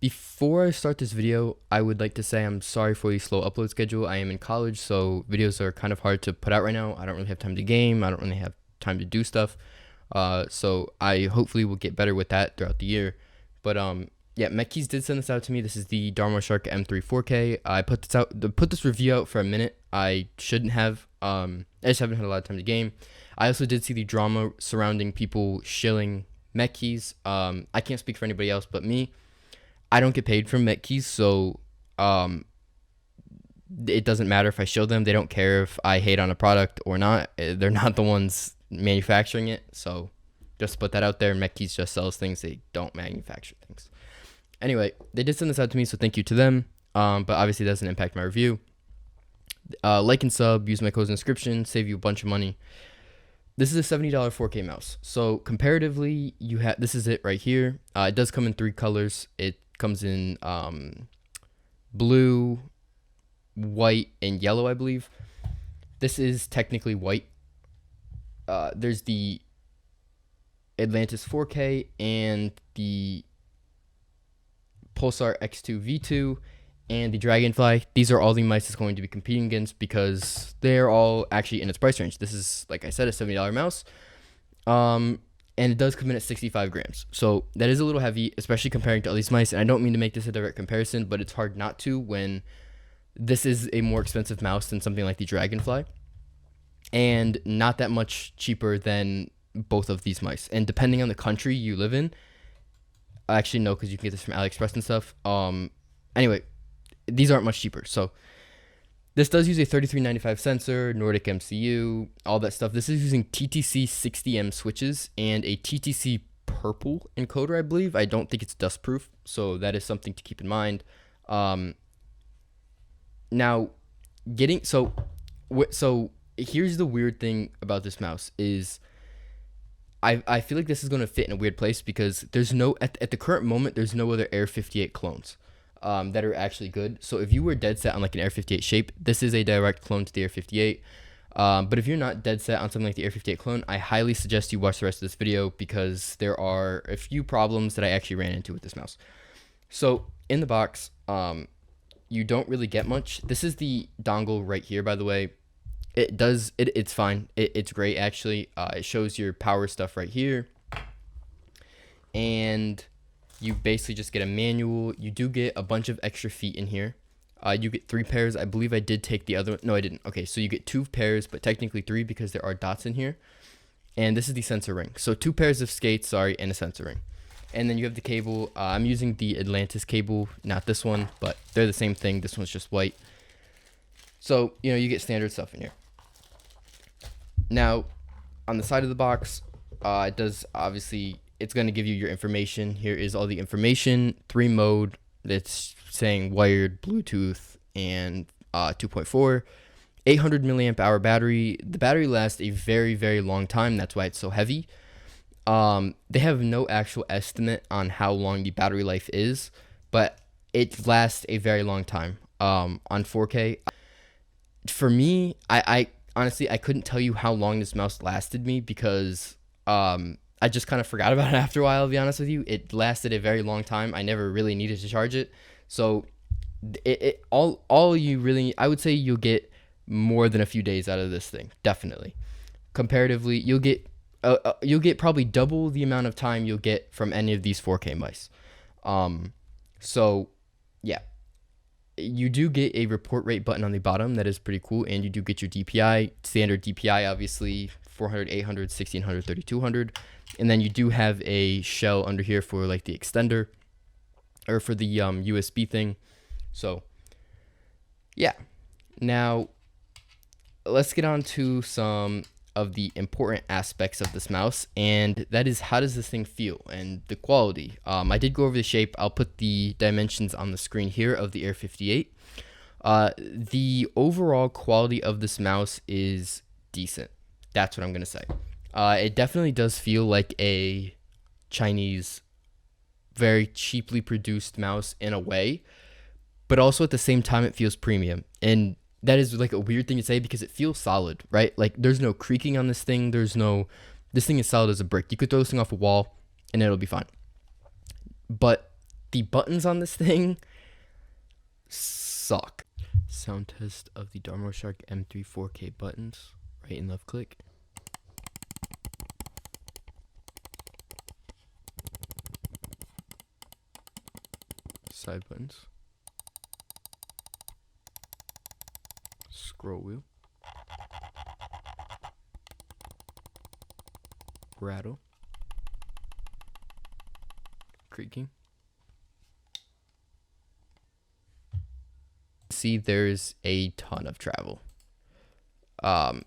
Before I start this video, I would like to say I'm sorry for the slow upload schedule. I am in college, so videos are kind of hard to put out right now. I don't really have time to game. I don't really have time to do stuff. So I hopefully will get better with that throughout the year. But yeah, MetKeys did send this out to me. This is the Darmoshark M3 4K. I put this review out for a minute. I shouldn't have. I just haven't had a lot of time to game. I also did see the drama surrounding people shilling MetKeys. I can't speak for anybody else but me. I don't get paid from MetKeys, so it doesn't matter if I show them. They don't care if I hate on a product or not. They're not the ones manufacturing it, so just put that out there. MetKeys just sells things. They don't manufacture things. Anyway, they did send this out to me, so thank you to them. But obviously, it doesn't impact my review. Like and sub, use my code in the description, save you a bunch of money. This is a $70 4K mouse. So comparatively, this is it right here. It does come in 3 colors. It comes in blue, white, and yellow, I believe. This is technically white. There's the Atlantis 4K and the Pulsar X2 V2 and the Dragonfly. These are all the mice it's going to be competing against because they're all actually in its price range. This is, like I said, a $70 mouse. And it does come in at 65 grams. So that is a little heavy, especially comparing to all these mice. And I don't mean to make this a direct comparison, but it's hard not to when this is a more expensive mouse than something like the Dragonfly. And not that much cheaper than both of these mice. And depending on the country you live in, actually no, because you can get this from AliExpress and stuff. Anyway, these aren't much cheaper. So this does use a 3395 sensor, Nordic MCU, all that stuff. This is using TTC 60M switches and a TTC purple encoder, I believe. I don't think it's dust proof, so that is something to keep in mind. Now, so here's the weird thing about this mouse is I feel like this is going to fit in a weird place because there's no, at the current moment, there's no other Air 58 clones that are actually good. So if you were dead set on like an Air 58 shape, this is a direct clone to the Air 58. But if you're not dead set on something like the Air 58 clone, I highly suggest you watch the rest of this video because there are a few problems that I actually ran into with this mouse. So in the box, you don't really get much. This is the dongle right here, by the way. It's fine. It's great, actually. It shows your power stuff right here. And you basically just get a manual. You do get a bunch of extra feet in here. You get 3 pairs. I believe I did take the other one. No, I didn't. Okay, so you get 2 pairs, but technically 3 because there are dots in here. And this is the sensor ring. So 2 pairs of skates, and a sensor ring. And then you have the cable. I'm using the Atlantis cable, not this one, but they're the same thing. This one's just white. So, you get standard stuff in here. Now, on the side of the box, it does obviously, it's going to give you your information. Here is all the information, 3 mode. That's saying wired, Bluetooth, and 2.4. 800 milliamp hour battery. The battery lasts a very, very long time. That's why it's so heavy. They have no actual estimate on how long the battery life is, but it lasts a very long time on 4K. For me, I honestly, I couldn't tell you how long this mouse lasted me because I just kind of forgot about it after a while, to be honest with you. It lasted a very long time. I never really needed to charge it. So all you really, I would say you'll get more than a few days out of this thing, definitely. Comparatively, you'll get probably double the amount of time you'll get from any of these 4K mice. So yeah. You do get a report rate button on the bottom. That is pretty cool. And you do get your DPI, standard DPI, obviously, 400, 800, 1600, 3200. And then you do have a shell under here for like the extender or for the USB thing. So yeah. Now let's get on to some of the important aspects of this mouse, and that is how does this thing feel and the quality. I did go over the shape. I'll put the dimensions on the screen here of the Air 58. The overall quality of this mouse is decent. That's what I'm gonna say. It definitely does feel like a Chinese, very cheaply produced mouse in a way, but also at the same time it feels premium. And that is like a weird thing to say because it feels solid, right? Like there's no creaking on this thing. This thing is solid as a brick. You could throw this thing off a wall and it'll be fine. But The buttons on this thing suck. Sound test of the Darmoshark M3 4K buttons. Right and left click. Side buttons. Scroll wheel. Rattle. Creaking. See, there's a ton of travel. And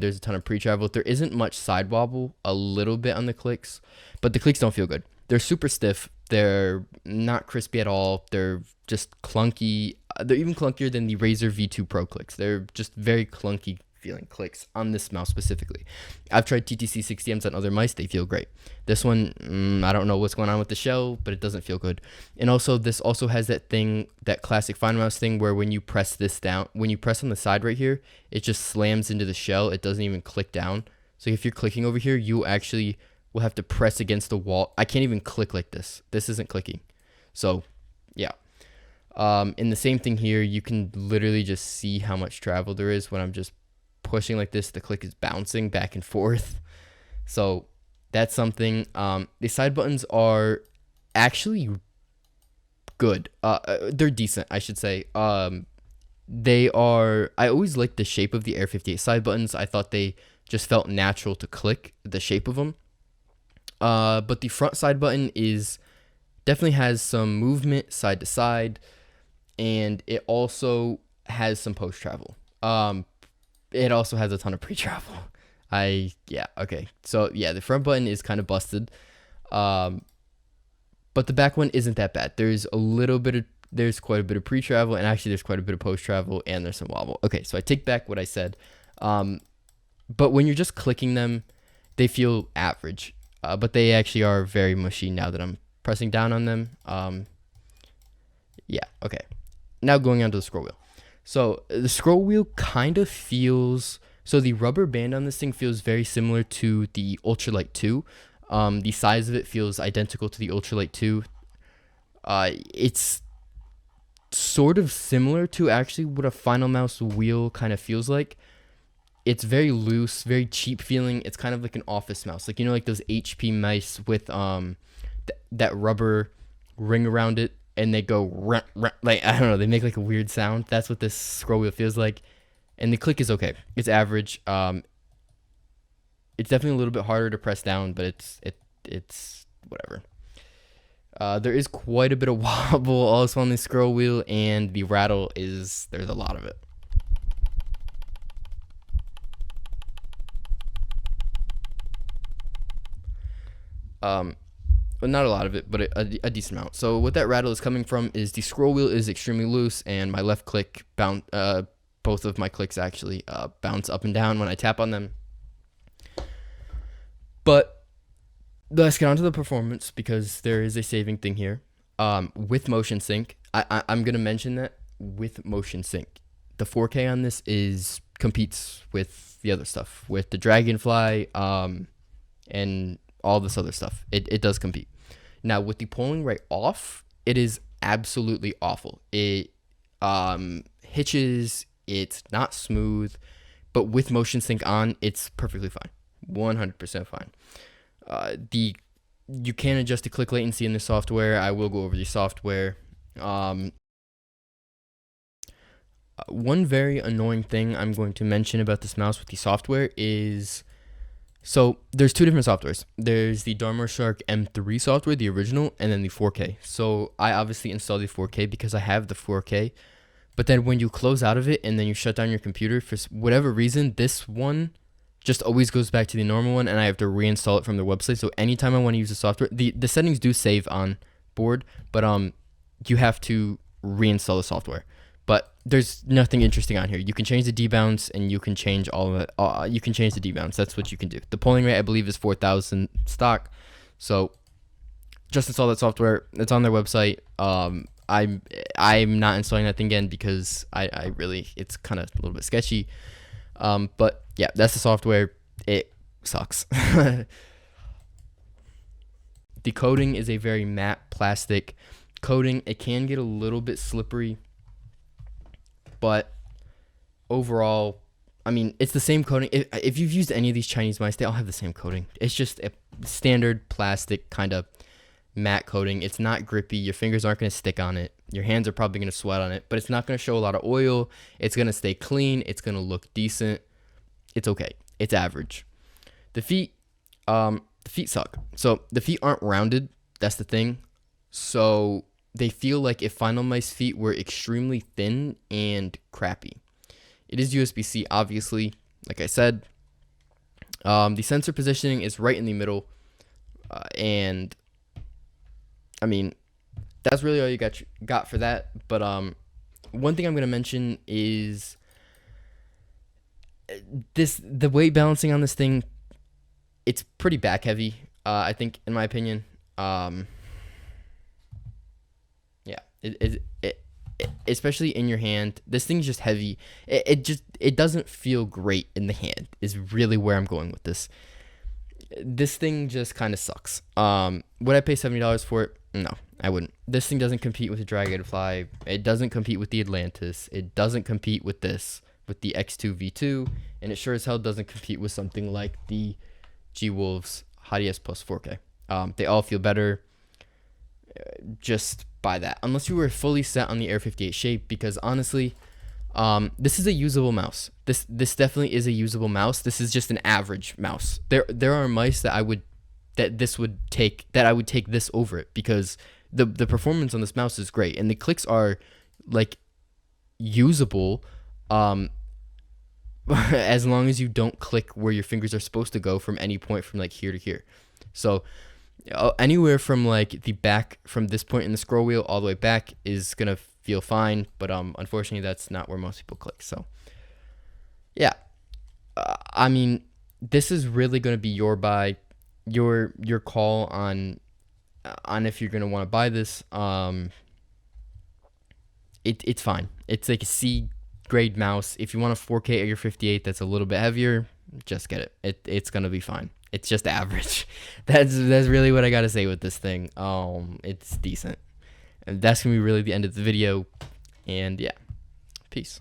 there's a ton of pre-travel. There isn't much side wobble, a little bit on the clicks, but the clicks don't feel good. They're super stiff. They're not crispy at all. They're just clunky. They're even clunkier than the Razer V2 Pro clicks. They're just very clunky feeling clicks on this mouse specifically. I've tried TTC 60Ms on other mice. They feel great. This one, I don't know what's going on with the shell, but it doesn't feel good. And also, this also has that thing, that classic Finalmouse thing where when you press this down, when you press on the side right here, it just slams into the shell. It doesn't even click down. So if you're clicking over here, you actually will have to press against the wall. I can't even click like this. This isn't clicking. So, yeah. And the same thing here, you can literally just see how much travel there is when I'm just pushing like this. The click is bouncing back and forth. So that's something. The side buttons are actually good. They're decent, I should say. They are, I always liked the shape of the Air 58 side buttons. I thought they just felt natural to click, the shape of them. But the front side button definitely has some movement side to side, and it also has some post travel. It also has a ton of pre-travel. Okay. So yeah, the front button is kind of busted. But the back one isn't that bad. There's quite a bit of pre-travel, and actually there's quite a bit of post-travel, and there's some wobble. Okay, so I take back what I said. But when you're just clicking them, they feel average. But they actually are very mushy now that I'm pressing down on them. Yeah, okay. Now going on to the scroll wheel. So the scroll wheel kind of feels, so the rubber band on this thing feels very similar to the Ultralight 2. The size of it feels identical to the Ultralight 2. It's sort of similar to actually what a Finalmouse wheel kind of feels like. It's very loose, very cheap feeling. It's kind of like an office mouse, like, you know, like those HP mice with that rubber ring around it, and they go like, I don't know, they make like a weird sound. That's what this scroll wheel feels like. And the click is okay. It's average. It's definitely a little bit harder to press down, but it's whatever. There is quite a bit of wobble also on the scroll wheel, and the rattle there's a lot of it. But not a lot of it, but a decent amount. So what that rattle is coming from is the scroll wheel is extremely loose, and my left click both of my clicks actually bounce up and down when I tap on them. But let's get on to the performance, because there is a saving thing here. With motion sync, I'm gonna mention that with motion sync, the 4K on this competes with the other stuff, with the Dragonfly, and all this other stuff. It does compete. Now with the polling right off, it is absolutely awful. It hitches, it's not smooth, but with motion sync on, it's perfectly fine. 100% fine. You can adjust the click latency in the software. I will go over the software. One very annoying thing I'm going to mention about this mouse with the software is, so there's two different softwares. There's the Darmoshark M3 software, the original, and then the 4K. So I obviously installed the 4K because I have the 4K. But then when you close out of it and then you shut down your computer, for whatever reason, this one just always goes back to the normal one, and I have to reinstall it from their website. So anytime I want to use the software, the settings do save on board, but you have to reinstall the software. But there's nothing interesting on here. You can change the debounce, and you can change all of it. You can change the debounce. That's what you can do. The polling rate, I believe, is 4,000 stock. So just install that software. It's on their website. I'm not installing that thing again because I really, it's kind of a little bit sketchy. But yeah, that's the software. It sucks. The The coating is a very matte plastic coating. It can get a little bit slippery, but overall, I mean, it's the same coating. If you've used any of these Chinese mice, they all have the same coating. It's just a standard plastic kind of matte coating. It's not grippy. Your fingers aren't going to stick on it. Your hands are probably going to sweat on it, but it's not going to show a lot of oil. It's going to stay clean. It's going to look decent. It's okay. It's average. The feet suck. So the feet aren't rounded. That's the thing. So they feel like if Finalmouse feet were extremely thin and crappy. It is USB-C, obviously, like I said. The sensor positioning is right in the middle. And, I mean, that's really all you got for that. But one thing I'm going to mention is the weight balancing on this thing, it's pretty back heavy, I think, in my opinion. Yeah, especially in your hand, this thing's just heavy. It doesn't feel great in the hand is really where I'm going with this. This thing just kind of sucks. Would I pay $70 for it? No, I wouldn't. This thing doesn't compete with the Dragonfly. It doesn't compete with the Atlantis. It doesn't compete with with the X2 V2, and it sure as hell doesn't compete with something like the G-Wolves HDS Plus 4K. They all feel better just by that, unless you were fully set on the Air 58 shape, because honestly, this is a usable mouse. This definitely is a usable mouse. This is just an average mouse. There are mice that I would take this over it, because the performance on this mouse is great, and the clicks are like usable, as long as you don't click where your fingers are supposed to go from any point from like here to here. So anywhere from like the back, from this point in the scroll wheel all the way back, is gonna feel fine, but unfortunately that's not where most people click. So yeah, I mean, this is really gonna be your call on if you're gonna want to buy this. It's fine. It's like a C grade mouse. If you want a 4K Air 58 that's a little bit heavier, just get it. It's gonna be fine. It's just average. That's really what I gotta say with this thing. It's decent. And that's gonna be really the end of the video. And yeah, peace.